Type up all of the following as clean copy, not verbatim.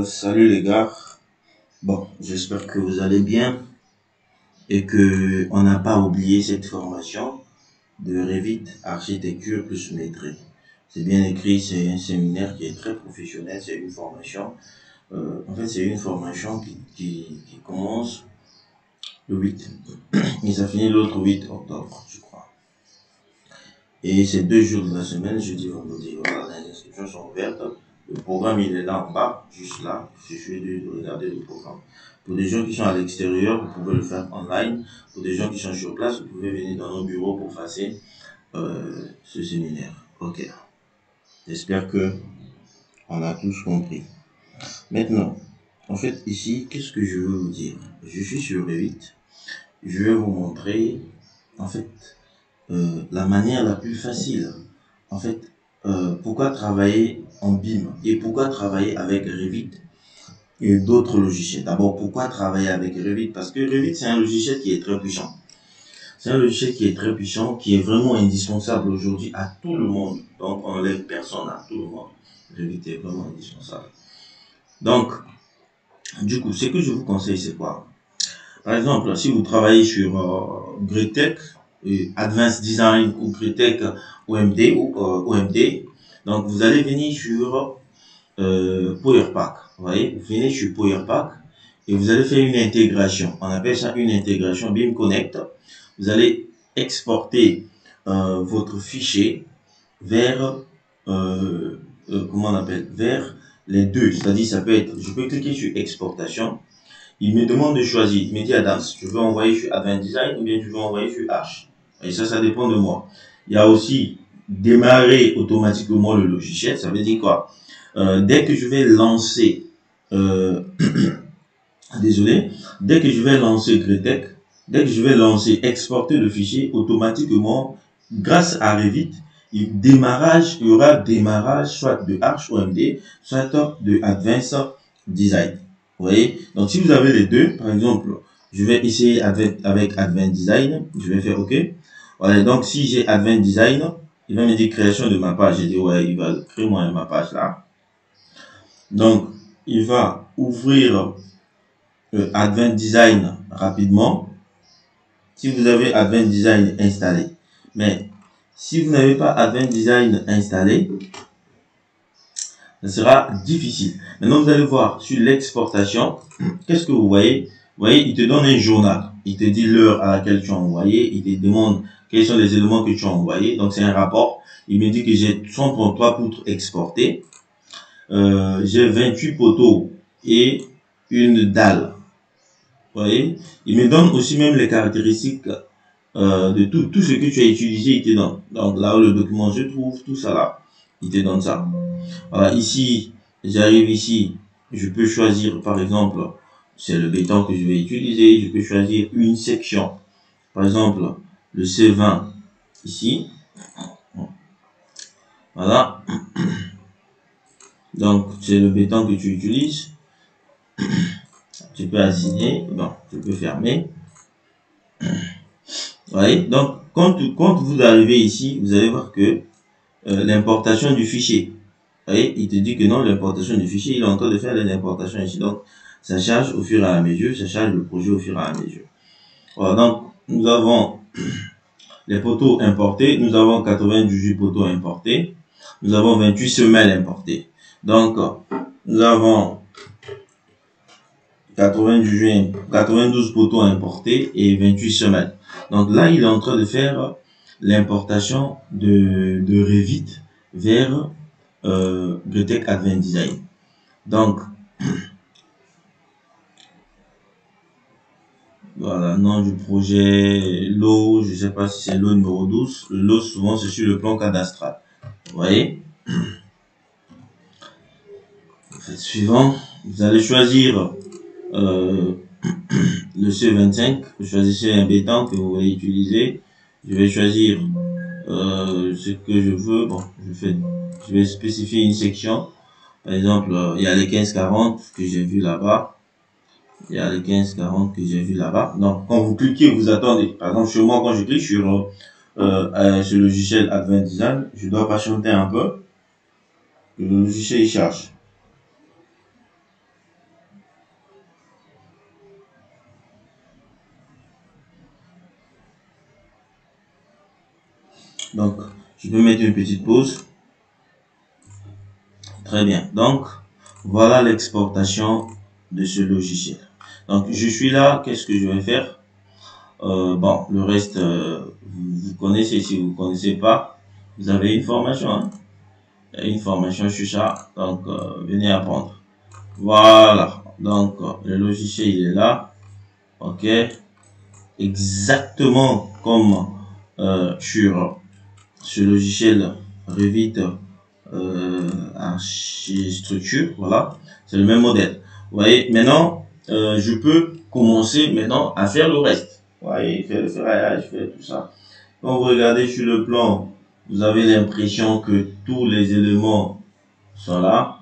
Salut les gars. Bon, j'espère que vous allez bien et que on n'a pas oublié cette formation de Revit Architecture plus Maîtrise. C'est bien écrit, c'est un séminaire qui est très professionnel, c'est une formation. C'est une formation qui commence le 8 et ça finit l'autre 8 octobre, je crois. Et c'est 2 jours de la semaine, jeudi, vendredi. Voilà, les inscriptions sont ouvertes. Le programme, il est là en bas, juste là. Il suffit de regarder le programme. Pour des gens qui sont à l'extérieur, vous pouvez le faire online. Pour des gens qui sont sur place, vous pouvez venir dans nos bureaux pour passer ce séminaire. Ok. J'espère que on a tous compris. Maintenant, en fait, ici, qu'est-ce que je veux vous dire? Je suis sur Revit. Je vais vous montrer, en fait, la manière la plus facile. En fait, pourquoi travailler en BIM et pourquoi travailler avec Revit et d'autres logiciels. D'abord, pourquoi travailler avec Revit? Parce que Revit, c'est un logiciel qui est très puissant. C'est un logiciel qui est très puissant, qui est vraiment indispensable aujourd'hui à tout le monde. Donc, on n'enlève personne à tout le monde. Revit est vraiment indispensable. Donc, du coup, ce que je vous conseille, c'est quoi? Par exemple, si vous travaillez sur Greatech, Advanced Design ou Greatech OMD ou OMD, donc vous allez venir sur PowerPack. Vous voyez, vous venez sur PowerPack et vous allez faire une intégration. On appelle ça une intégration BIM Connect. Vous allez exporter votre fichier vers comment on appelle, vers les deux. C'est-à-dire, ça peut être, je peux cliquer sur exportation. Il me demande de choisir. Il me dit Adams, je veux envoyer sur Advanced Design ou bien je veux envoyer sur Arch. Et ça dépend de moi. Il y a aussi démarrer automatiquement le logiciel. Ça veut dire quoi? Dès que je vais lancer, désolé, dès que je vais lancer Greatech, dès que je vais lancer exporter le fichier, automatiquement, grâce à Revit, il y aura démarrage soit de Arch OMD, soit de Advanced Design. Vous voyez? Donc, si vous avez les deux, par exemple, je vais essayer avec Advanced Design, je vais faire OK. Voilà, donc si j'ai Advanced Design, il va me dire création de ma page. J'ai dit ouais, il va créer moi ma page là. Donc, il va ouvrir Advanced Design rapidement. Si vous avez Advanced Design installé. Mais si vous n'avez pas Advanced Design installé, ça sera difficile. Maintenant, vous allez voir sur l'exportation, qu'est-ce que vous voyez? Vous voyez, il te donne un journal. Il te dit l'heure à laquelle tu as envoyé. Il te demande quels sont les éléments que tu as envoyés. Donc, c'est un rapport. Il me dit que j'ai 133 poutres exportées. J'ai 28 poteaux et une dalle. Vous voyez? Il me donne aussi même les caractéristiques de tout ce que tu as utilisé, il te donne. Donc là où le document se trouve, tout ça là, il te donne ça. Voilà, ici, j'arrive ici, je peux choisir par exemple, c'est le béton que je vais utiliser, je peux choisir une section. Par exemple, le C20 ici. Voilà. Donc c'est le béton que tu utilises. Tu peux assigner, bon, tu peux fermer. Vous voyez, donc quand vous arrivez ici, vous allez voir que l'importation du fichier. Vous voyez, il te dit que non, l'importation du fichier, il est en train de faire l'importation ici. Donc, ça charge au fur et à mesure, ça charge le projet au fur et à mesure. Voilà, donc, nous avons les poteaux importés, nous avons 98 poteaux importés, nous avons 28 semelles importées. Donc, nous avons 92 poteaux importés et 28 semelles. Donc là, il est en train de faire l'importation de Revit vers Greatech Advanced Design. Donc, voilà, nom du projet, lot, je sais pas si c'est lot numéro 12. Le lot, souvent, c'est sur le plan cadastral. Vous voyez? Suivant, vous allez choisir le C25, vous choisissez un béton que vous voulez utiliser. Je vais choisir ce que je veux. Bon, je vais spécifier une section. Par exemple, il y a les 15-40 que j'ai vu là-bas. Il y a les 15-40 que j'ai vu là-bas. Donc, quand vous cliquez, vous attendez. Par exemple, chez moi, quand je clique sur le logiciel Advanced Design, je dois patienter un peu. Le logiciel il charge. Donc, je peux mettre une petite pause. Très bien. Donc, voilà l'exportation de ce logiciel. Donc, je suis là. Qu'est-ce que je vais faire? Bon, le reste, vous connaissez. Si vous ne connaissez pas, vous avez une formation. Hein? Une formation sur ça. Donc, venez apprendre. Voilà. Donc, le logiciel, il est là. OK. Exactement comme sur ce logiciel Revit Archistructure. Voilà. C'est le même modèle. Vous voyez, maintenant, je peux commencer maintenant à faire le reste. Vous voyez, faire le ferraillage, faire tout ça. Quand vous regardez sur le plan, vous avez l'impression que tous les éléments sont là.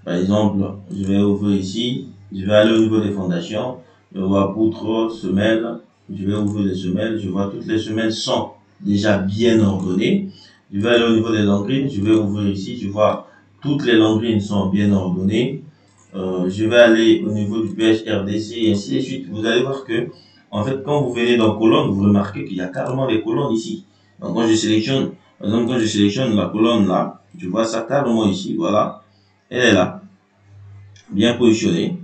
Par exemple, je vais ouvrir ici, je vais aller au niveau des fondations, je vois poutre, semelle, je vais ouvrir les semelles, je vois toutes les semelles sont déjà bien ordonnées. Je vais aller au niveau des langrines, je vais ouvrir ici, je vois toutes les langrines sont bien ordonnées. Je vais aller au niveau du pH RDC et ainsi de suite. Vous allez voir que, en fait, quand vous venez dans colonne, vous remarquez qu'il y a carrément des colonnes ici. Donc, quand je sélectionne, par exemple, quand je sélectionne la colonne là, je vois ça carrément ici, voilà. Elle est là, bien positionnée.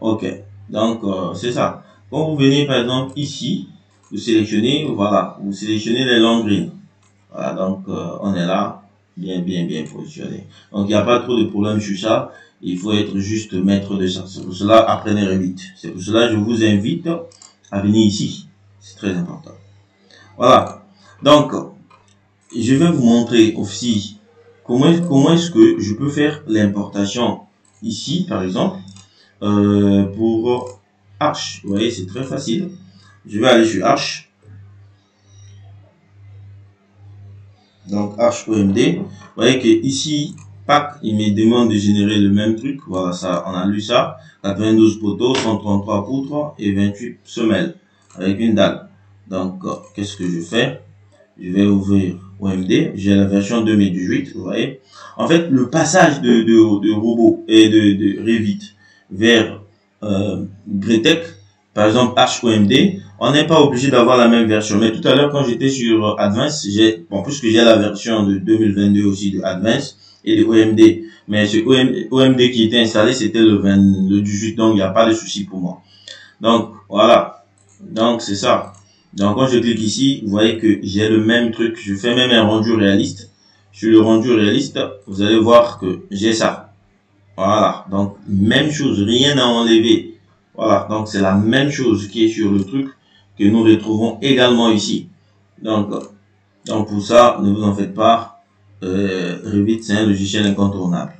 OK. Donc, c'est ça. Quand vous venez, par exemple, ici, vous sélectionnez, voilà, vous sélectionnez les langrines. Voilà, donc, on est là, bien positionné. Donc, il n'y a pas trop de problème sur ça. Il faut être juste maître de ça. C'est pour cela, apprenez Revit. C'est pour cela, je vous invite à venir ici. C'est très important. Voilà. Donc, je vais vous montrer aussi comment est-ce que je peux faire l'importation ici, par exemple, pour Arch. Vous voyez, c'est très facile. Je vais aller sur Arch. Donc, Arch OMD. Vous voyez que ici, pack, il me demande de générer le même truc. Voilà, ça, on a lu ça. 92 poteaux, 133 poutres et 28 semelles avec une dalle. Donc, qu'est-ce que je fais? Je vais ouvrir OMD. J'ai la version 2018, vous voyez. En fait, le passage de robot et de Revit vers Gretec, par exemple Arch OMD, on n'est pas obligé d'avoir la même version. Mais tout à l'heure, quand j'étais sur Advanced, puisque j'ai la version de 2022 aussi de Advanced et de OMD, mais ce OMD qui était installé, c'était le 18, donc il n'y a pas de souci pour moi. Donc, voilà. Donc, c'est ça. Donc, quand je clique ici, vous voyez que j'ai le même truc. Je fais même un rendu réaliste. Sur le rendu réaliste, vous allez voir que j'ai ça. Voilà. Donc, même chose. Rien à enlever. Voilà. Donc, c'est la même chose qui est sur le truc que nous retrouvons également ici. Donc pour ça, ne vous en faites pas. Revit, c'est un logiciel incontournable.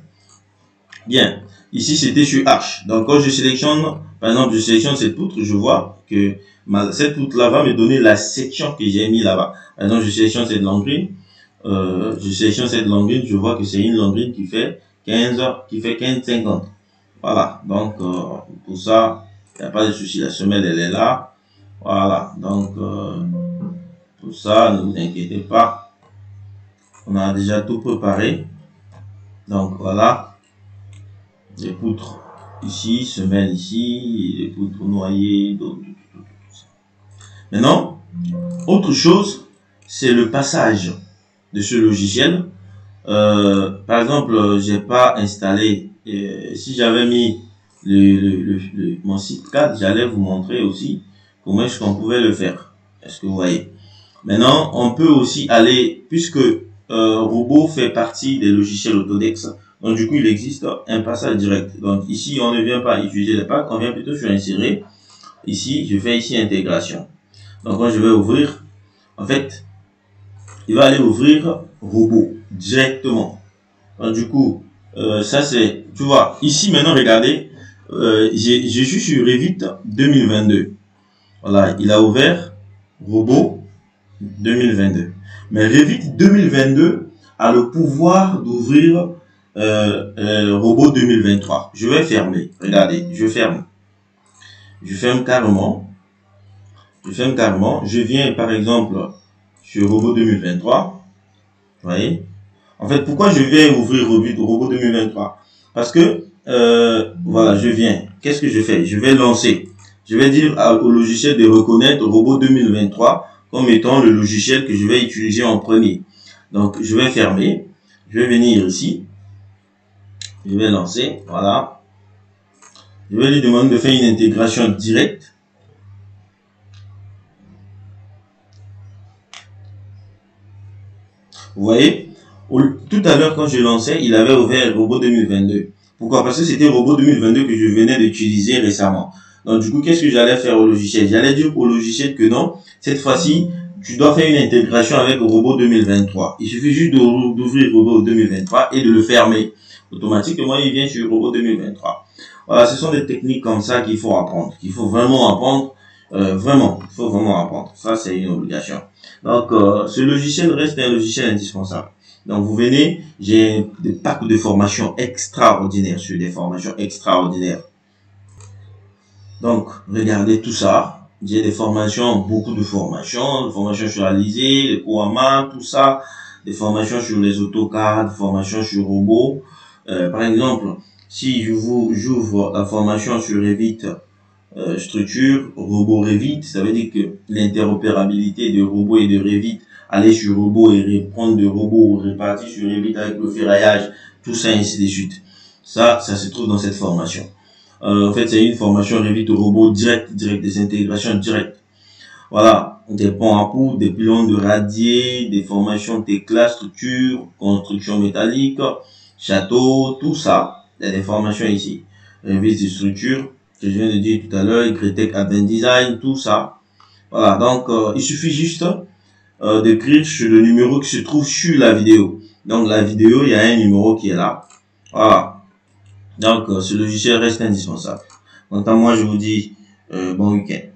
Bien. Ici, c'était sur Arch. Donc, quand je sélectionne, par exemple, je sélectionne cette poutre, je vois que cette poutre-là va me donner la section que j'ai mis là-bas. Par exemple, je sélectionne cette langrine. Je vois que c'est une langrine qui fait 15,50. Voilà. Donc, pour ça, il n'y a pas de souci. La semelle, elle est là. Voilà. Donc, pour ça, ne vous inquiétez pas. On a déjà tout préparé. Donc, voilà. Les poutres ici, semelles ici, les poutres noyées, tout ça. Maintenant, autre chose, c'est le passage de ce logiciel. Par exemple, j'ai pas installé, si j'avais mis mon site 4, j'allais vous montrer aussi comment est-ce qu'on pouvait le faire. Est-ce que vous voyez? Maintenant, on peut aussi aller, puisque Robot fait partie des logiciels Autodesk, donc du coup, il existe un passage direct. Donc ici, on ne vient pas utiliser les packs, on vient plutôt sur insérer. Ici, je fais ici intégration. Donc quand je vais ouvrir, en fait, il va aller ouvrir Robot directement. Donc du coup, ça c'est, tu vois, ici maintenant, regardez, je suis sur Revit 2022. Voilà, il a ouvert Robot 2022. Mais Revit 2022 a le pouvoir d'ouvrir Robot 2023. Je vais fermer. Regardez, je ferme. Je ferme carrément. Je viens par exemple sur Robot 2023. Vous voyez? En fait, pourquoi je viens ouvrir Robot 2023? Parce que voilà, je viens. Qu'est-ce que je fais? Je vais lancer. Je vais dire au logiciel de reconnaître Robot 2023 comme étant le logiciel que je vais utiliser en premier. Donc, je vais fermer. Je vais venir ici. Je vais lancer. Voilà. Je vais lui demander de faire une intégration directe. Vous voyez, tout à l'heure, quand je lançais, il avait ouvert Robot 2022. Pourquoi? Parce que c'était Robot 2022 que je venais d'utiliser récemment. Donc, du coup, qu'est-ce que j'allais faire au logiciel? J'allais dire au logiciel que non, cette fois-ci, tu dois faire une intégration avec Robot 2023. Il suffit juste d'ouvrir Robot 2023 et de le fermer. Automatiquement, il vient sur Robot 2023. Voilà, ce sont des techniques comme ça qu'il faut apprendre, qu'il faut vraiment apprendre. Vraiment, il faut vraiment apprendre. Ça, c'est une obligation. Donc, ce logiciel reste un logiciel indispensable. Donc, vous venez, j'ai des packs de formations extraordinaires sur des formations extraordinaires. Donc, regardez tout ça. J'ai des formations, beaucoup de formations, des formations sur Alizé, les Koama, tout ça, des formations sur les AutoCAD, des formations sur robots. Par exemple, si j'ouvre la formation sur Revit, structure, robot Revit, ça veut dire que l'interopérabilité de robot et de Revit, aller sur robot et reprendre de robot réparti sur Revit avec le ferraillage, tout ça ainsi de suite. Ça se trouve dans cette formation. En fait, c'est une formation Revit robot direct, des intégrations directes. Voilà, des ponts à poutres, des pylônes de radier, des formations Tecla, structure, construction métallique, château, tout ça. Il y a des formations ici. Revit de structure, que je viens de dire tout à l'heure, YTech Advanced Design, tout ça. Voilà, donc il suffit juste d'écrire sur le numéro qui se trouve sur la vidéo. Donc la vidéo, il y a un numéro qui est là. Voilà. Donc ce logiciel reste indispensable. Quant à moi, je vous dis bon week-end.